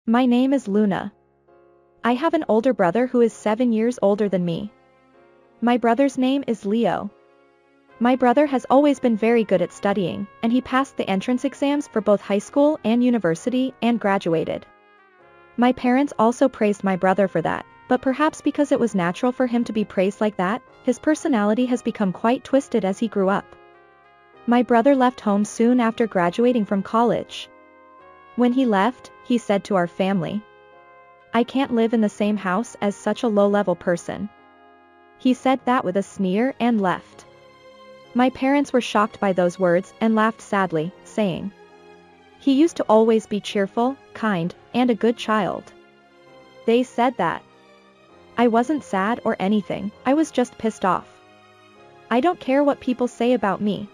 My name is Luna. I have an older brother who is 7 years older than me. My brother's name is Leo. My brother has always been very good at studying, and he passed the entrance exams for both high school and university and graduated. My parents also praised my brother for that, but perhaps because it was natural for him to be praised like that, his personality has become quite twisted as he grew up. My brother left home soon after graduating from college. When he left, he said to our family, "I can't live in the same house as such a low-level person." He said that with a sneer and left. My parents were shocked by those words and laughed sadly, saying, "He used to always be cheerful, kind, and a good child." They said that. I wasn't sad or anything, I was just pissed off. I don't care what people say about me.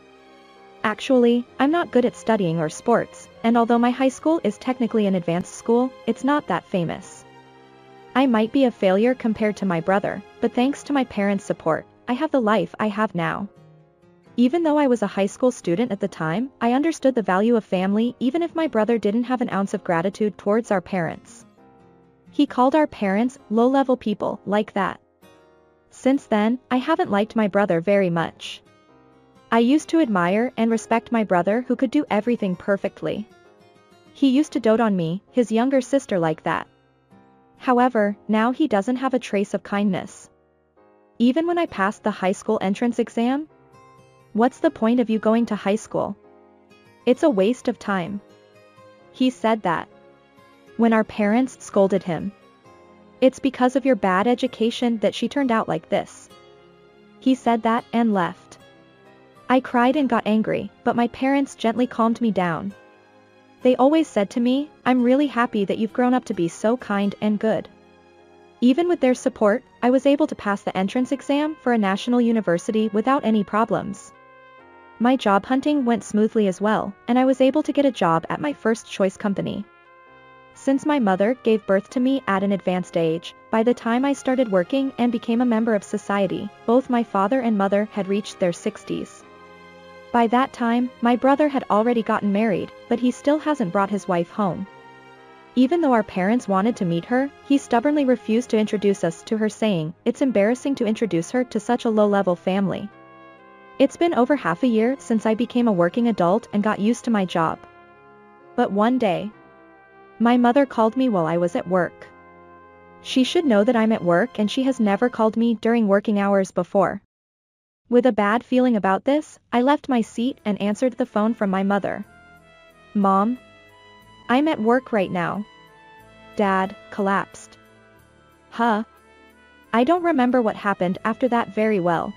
Actually, I'm not good at studying or sports, and although my high school is technically an advanced school, it's not that famous. I might be a failure compared to my brother, but thanks to my parents' support, I have the life I have now. Even though I was a high school student at the time, I understood the value of family even if my brother didn't have an ounce of gratitude towards our parents. He called our parents low-level people like that. Since then, I haven't liked my brother very much. I used to admire and respect my brother who could do everything perfectly. He used to dote on me, his younger sister, like that. However, now he doesn't have a trace of kindness. Even when I passed the high school entrance exam? What's the point of you going to high school? It's a waste of time. He said that. When our parents scolded him. It's because of your bad education that she turned out like this. He said that and left. I cried and got angry, but my parents gently calmed me down. They always said to me, "I'm really happy that you've grown up to be so kind and good." Even with their support, I was able to pass the entrance exam for a national university without any problems. My job hunting went smoothly as well, and I was able to get a job at my first choice company. Since my mother gave birth to me at an advanced age, by the time I started working and became a member of society, both my father and mother had reached their 60s. By that time, my brother had already gotten married, but he still hasn't brought his wife home. Even though our parents wanted to meet her, he stubbornly refused to introduce us to her, saying, "It's embarrassing to introduce her to such a low-level family." It's been over half a year since I became a working adult and got used to my job. But one day, my mother called me while I was at work. She should know that I'm at work, and she has never called me during working hours before. With a bad feeling about this, I left my seat and answered the phone from my mother. "Mom? I'm at work right now." Dad collapsed. Huh? I don't remember what happened after that very well.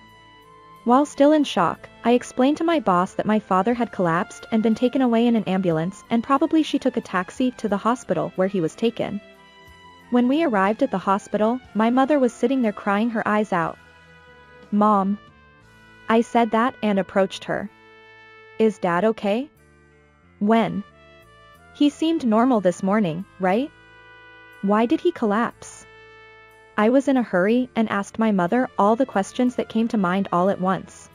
While still in shock, I explained to my boss that my father had collapsed and been taken away in an ambulance, and probably she took a taxi to the hospital where he was taken. When we arrived at the hospital, my mother was sitting there crying her eyes out. "Mom." I said that and approached her. "Is Dad okay?" "When? He seemed normal this morning, right? Why did he collapse?" I was in a hurry and asked my mother all the questions that came to mind all at once.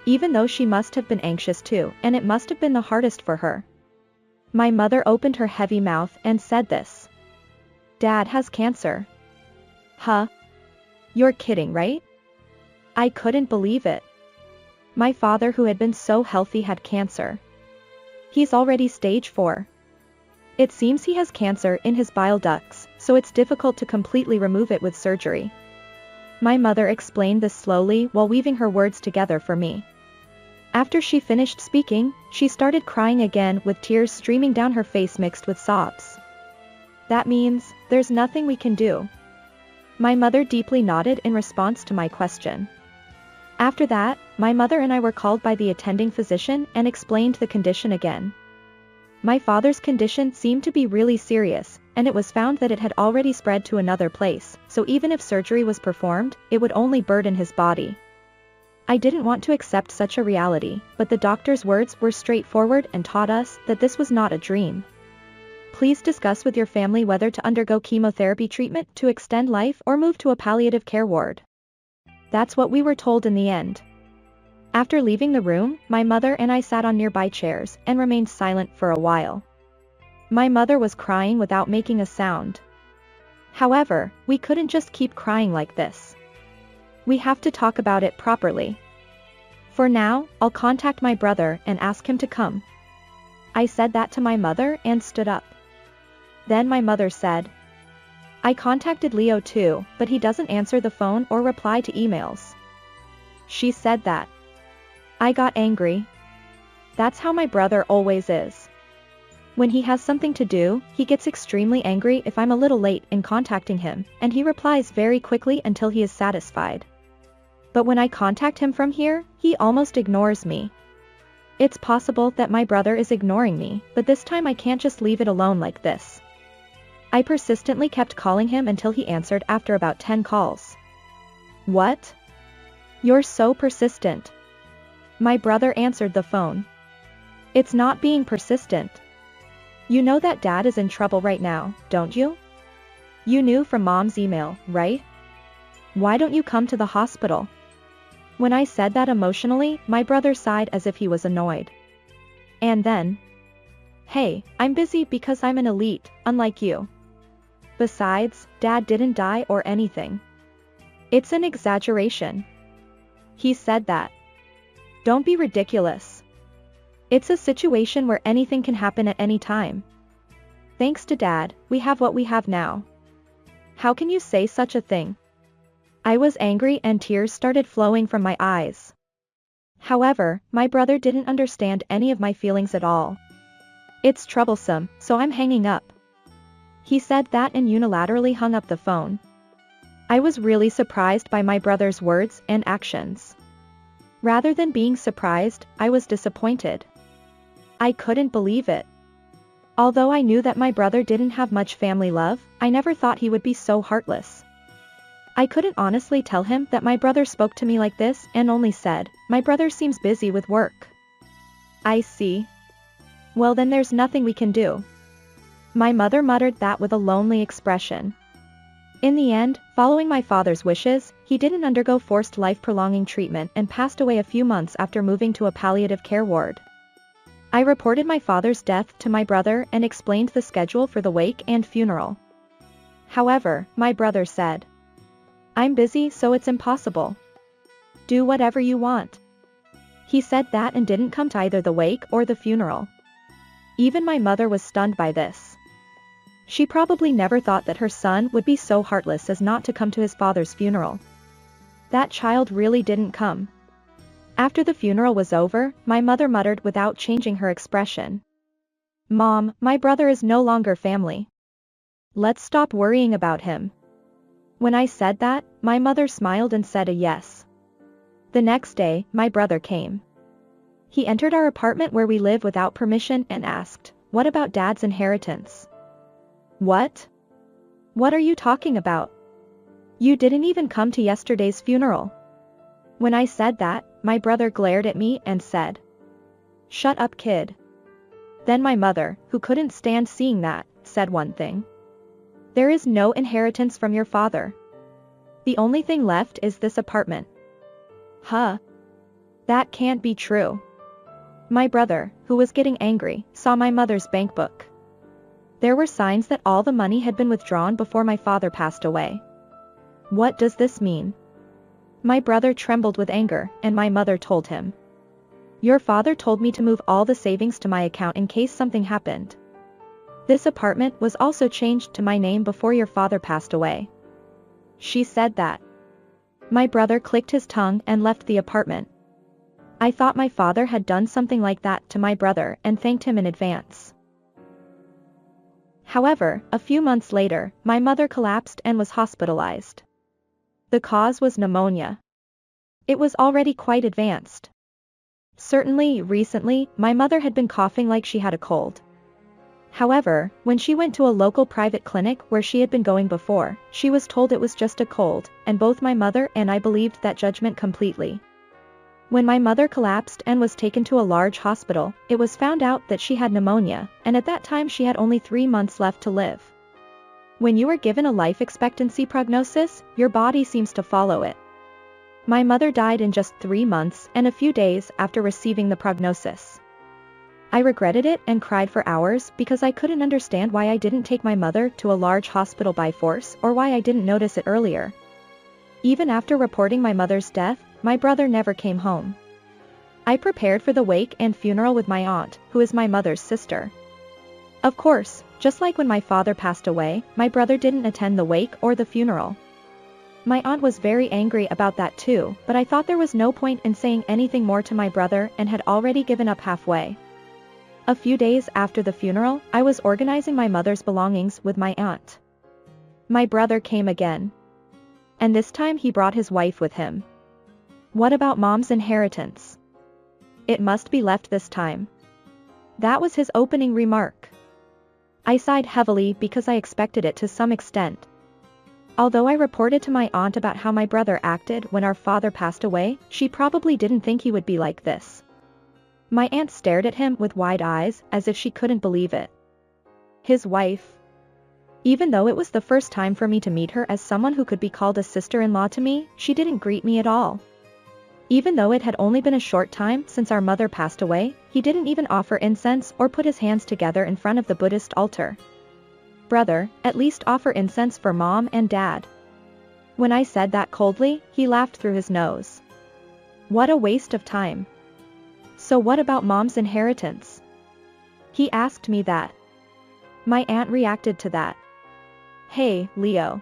Even though she must have been anxious too, and it must have been the hardest for her. My mother opened her heavy mouth and said this. "Dad has cancer." Huh? You're kidding, right? I couldn't believe it. My father, who had been so healthy, had cancer. He's already stage 4. It seems he has cancer in his bile ducts, so it's difficult to completely remove it with surgery. My mother explained this slowly while weaving her words together for me. After she finished speaking, she started crying again with tears streaming down her face mixed with sobs. "That means, there's nothing we can do." My mother deeply nodded in response to my question. After that, my mother and I were called by the attending physician and explained the condition again. My father's condition seemed to be really serious, and it was found that it had already spread to another place, so even if surgery was performed, it would only burden his body. I didn't want to accept such a reality, but the doctor's words were straightforward and taught us that this was not a dream. Please discuss with your family whether to undergo chemotherapy treatment to extend life or move to a palliative care ward. That's what we were told in the end. After leaving the room, my mother and I sat on nearby chairs and remained silent for a while. My mother was crying without making a sound. However, we couldn't just keep crying like this. We have to talk about it properly. For now, I'll contact my brother and ask him to come. I said that to my mother and stood up. Then my mother said, I contacted Leo too, but he doesn't answer the phone or reply to emails. She said that. I got angry. That's how my brother always is. When he has something to do, he gets extremely angry if I'm a little late in contacting him, and he replies very quickly until he is satisfied. But when I contact him from here, he almost ignores me. It's possible that my brother is ignoring me, but this time I can't just leave it alone like this. I persistently kept calling him until he answered after about 10 calls. What? You're so persistent. My brother answered the phone. It's not being persistent. You know that dad is in trouble right now, don't you? You knew from mom's email, right? Why don't you come to the hospital? When I said that emotionally, my brother sighed as if he was annoyed. And then, hey, I'm busy because I'm an elite, unlike you. Besides, dad didn't die or anything. It's an exaggeration. He said that. Don't be ridiculous. It's a situation where anything can happen at any time. Thanks to dad, we have what we have now. How can you say such a thing? I was angry and tears started flowing from my eyes. However, my brother didn't understand any of my feelings at all. It's troublesome, so I'm hanging up. He said that and unilaterally hung up the phone. I was really surprised by my brother's words and actions. Rather than being surprised, I was disappointed. I couldn't believe it. Although I knew that my brother didn't have much family love, I never thought he would be so heartless. I couldn't honestly tell him that my brother spoke to me like this and only said, my brother seems busy with work. I see. Well then there's nothing we can do. My mother muttered that with a lonely expression. In the end, following my father's wishes, he didn't undergo forced life-prolonging treatment and passed away a few months after moving to a palliative care ward. I reported my father's death to my brother and explained the schedule for the wake and funeral. However, my brother said, I'm busy so it's impossible. Do whatever you want. He said that and didn't come to either the wake or the funeral. Even my mother was stunned by this. She probably never thought that her son would be so heartless as not to come to his father's funeral. That child really didn't come. After the funeral was over, my mother muttered without changing her expression. Mom, my brother is no longer family. Let's stop worrying about him. When I said that, my mother smiled and said a yes. The next day, my brother came. He entered our apartment where we live without permission and asked, what about dad's inheritance? What? What are you talking about? You didn't even come to yesterday's funeral. When I said that, my brother glared at me and said, shut up, kid. Then my mother, who couldn't stand seeing that, said one thing. There is no inheritance from your father. The only thing left is this apartment. Huh? That can't be true. My brother, who was getting angry, saw my mother's bank book. There were signs that all the money had been withdrawn before my father passed away. What does this mean? My brother trembled with anger, and my mother told him. Your father told me to move all the savings to my account in case something happened. This apartment was also changed to my name before your father passed away. She said that. My brother clicked his tongue and left the apartment. I thought my father had done something like that to my brother and thanked him in advance. However, a few months later, my mother collapsed and was hospitalized. The cause was pneumonia. It was already quite advanced. Certainly, recently, my mother had been coughing like she had a cold. However, when she went to a local private clinic where she had been going before, she was told it was just a cold, and both my mother and I believed that judgment completely. When my mother collapsed and was taken to a large hospital, it was found out that she had pneumonia, and at that time she had only 3 months left to live. When you are given a life expectancy prognosis, your body seems to follow it. My mother died in just 3 months and a few days after receiving the prognosis. I regretted it and cried for hours because I couldn't understand why I didn't take my mother to a large hospital by force or why I didn't notice it earlier. Even after reporting my mother's death, my brother never came home. I prepared for the wake and funeral with my aunt, who is my mother's sister. Of course, just like when my father passed away, my brother didn't attend the wake or the funeral. My aunt was very angry about that too, but I thought there was no point in saying anything more to my brother and had already given up halfway. A few days after the funeral, I was organizing my mother's belongings with my aunt. My brother came again. And this time he brought his wife with him. What about mom's inheritance? It must be left this time. That was his opening remark. I sighed heavily because I expected it to some extent. Although I reported to my aunt about how my brother acted when our father passed away, she probably didn't think he would be like this. My aunt stared at him with wide eyes, as if she couldn't believe it. His wife. Even though it was the first time for me to meet her as someone who could be called a sister-in-law to me, she didn't greet me at all. Even though it had only been a short time since our mother passed away, he didn't even offer incense or put his hands together in front of the Buddhist altar. Brother, at least offer incense for mom and dad. When I said that coldly, he laughed through his nose. What a waste of time. So what about mom's inheritance? He asked me that. My aunt reacted to that. Hey, Leo.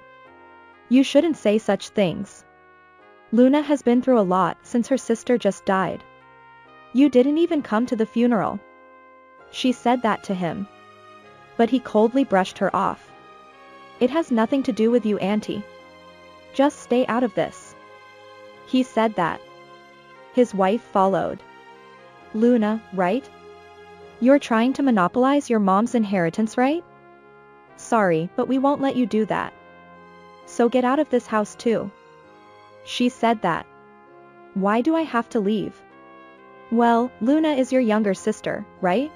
You shouldn't say such things. Luna has been through a lot since her sister just died. You didn't even come to the funeral. She said that to him. But he coldly brushed her off. It has nothing to do with you, Auntie. Just stay out of this. He said that. His wife followed. Luna, right? You're trying to monopolize your mom's inheritance, right? Sorry, but we won't let you do that. So get out of this house too. She said that. Why do I have to leave? Well, Luna is your younger sister, right?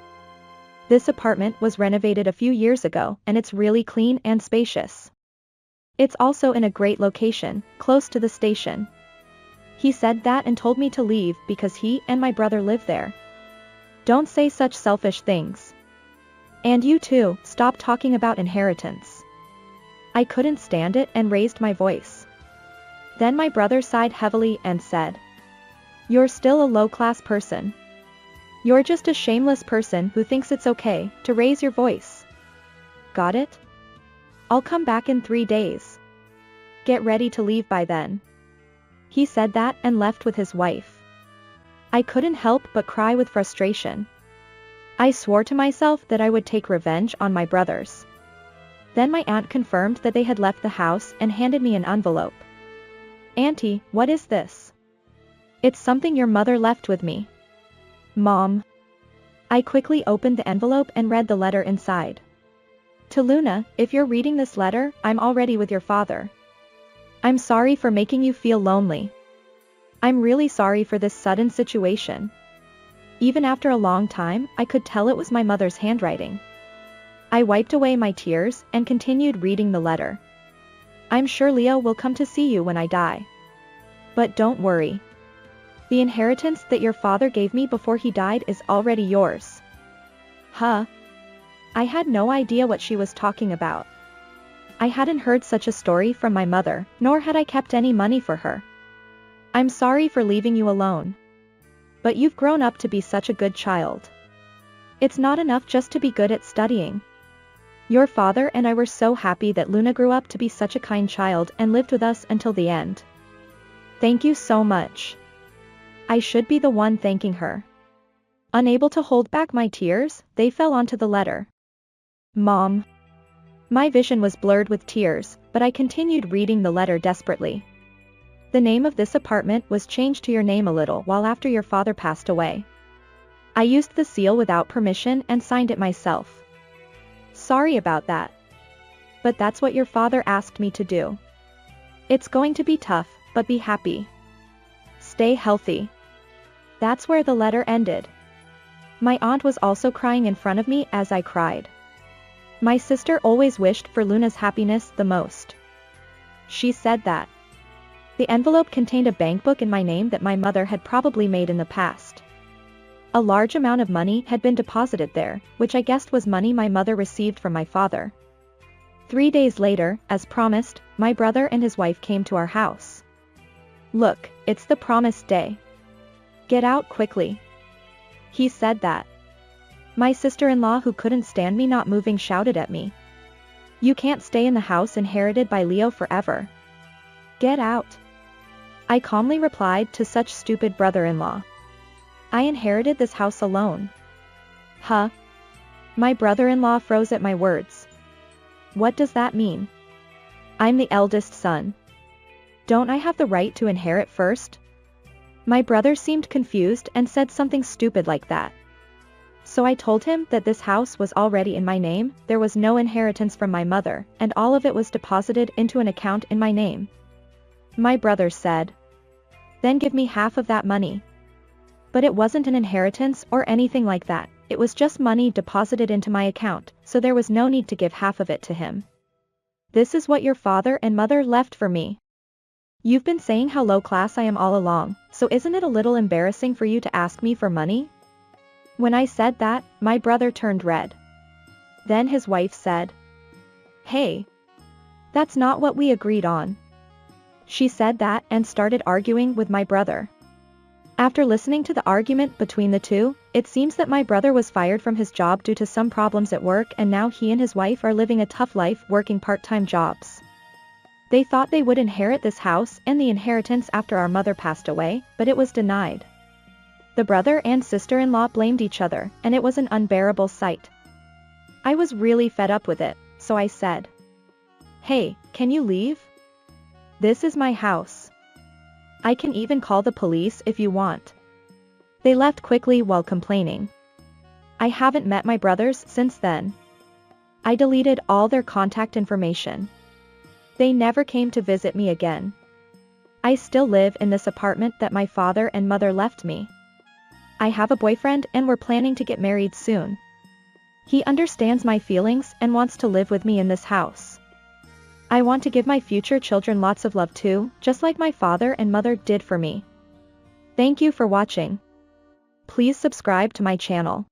This apartment was renovated a few years ago, and it's really clean and spacious. It's also in a great location, close to the station. He said that and told me to leave because he and my brother live there. Don't say such selfish things. And you too, stop talking about inheritance. I couldn't stand it and raised my voice. Then my brother sighed heavily and said, You're still a low-class person. You're just a shameless person who thinks it's okay to raise your voice. Got it? I'll come back in 3 days. Get ready to leave by then. He said that and left with his wife. I couldn't help but cry with frustration. I swore to myself that I would take revenge on my brothers. Then my aunt confirmed that they had left the house and handed me an envelope. Auntie, what is this? It's something your mother left with me. Mom. I quickly opened the envelope and read the letter inside. To Luna, if you're reading this letter, I'm already with your father. I'm sorry for making you feel lonely. I'm really sorry for this sudden situation. Even after a long time, I could tell it was my mother's handwriting. I wiped away my tears and continued reading the letter. I'm sure Leo will come to see you when I die. But don't worry. The inheritance that your father gave me before he died is already yours. Huh? I had no idea what she was talking about. I hadn't heard such a story from my mother, nor had I kept any money for her. I'm sorry for leaving you alone. But you've grown up to be such a good child. It's not enough just to be good at studying. Your father and I were so happy that Luna grew up to be such a kind child and lived with us until the end. Thank you so much. I should be the one thanking her. Unable to hold back my tears, they fell onto the letter. Mom. My vision was blurred with tears, but I continued reading the letter desperately. The name of this apartment was changed to your name a little while after your father passed away. I used the seal without permission and signed it myself. Sorry about that. But that's what your father asked me to do. It's going to be tough, but be happy. Stay healthy. That's where the letter ended. My aunt was also crying in front of me as I cried. My sister always wished for Luna's happiness the most. She said that. The envelope contained a bank book in my name that my mother had probably made in the past. A large amount of money had been deposited there, which I guessed was money my mother received from my father. 3 days later, as promised, my brother and his wife came to our house. "Look, it's the promised day. Get out quickly," he said that. My sister-in-law, who couldn't stand me not moving, shouted at me, "You can't stay in the house inherited by Leo forever. Get out." I calmly replied to such stupid brother-in-law, "I inherited this house alone." Huh? My brother-in-law froze at my words. "What does that mean? I'm the eldest son. Don't I have the right to inherit first?" My brother seemed confused and said something stupid like that. So I told him that this house was already in my name, there was no inheritance from my mother, and all of it was deposited into an account in my name. My brother said, "Then give me half of that money." But it wasn't an inheritance or anything like that, it was just money deposited into my account, so there was no need to give half of it to him. "This is what your father and mother left for me. You've been saying how low class I am all along, so isn't it a little embarrassing for you to ask me for money?" When I said that, my brother turned red. Then his wife said, "Hey, that's not what we agreed on." She said that and started arguing with my brother. After listening to the argument between the two, it seems that my brother was fired from his job due to some problems at work, and now he and his wife are living a tough life working part-time jobs. They thought they would inherit this house and the inheritance after our mother passed away, but it was denied. The brother and sister-in-law blamed each other, and it was an unbearable sight. I was really fed up with it, so I said, "Hey, can you leave? This is my house. I can even call the police if you want." They left quickly while complaining. I haven't met my brothers since then. I deleted all their contact information. They never came to visit me again. I still live in this apartment that my father and mother left me. I have a boyfriend and we're planning to get married soon. He understands my feelings and wants to live with me in this house. I want to give my future children lots of love too, just like my father and mother did for me. Thank you for watching. Please subscribe to my channel.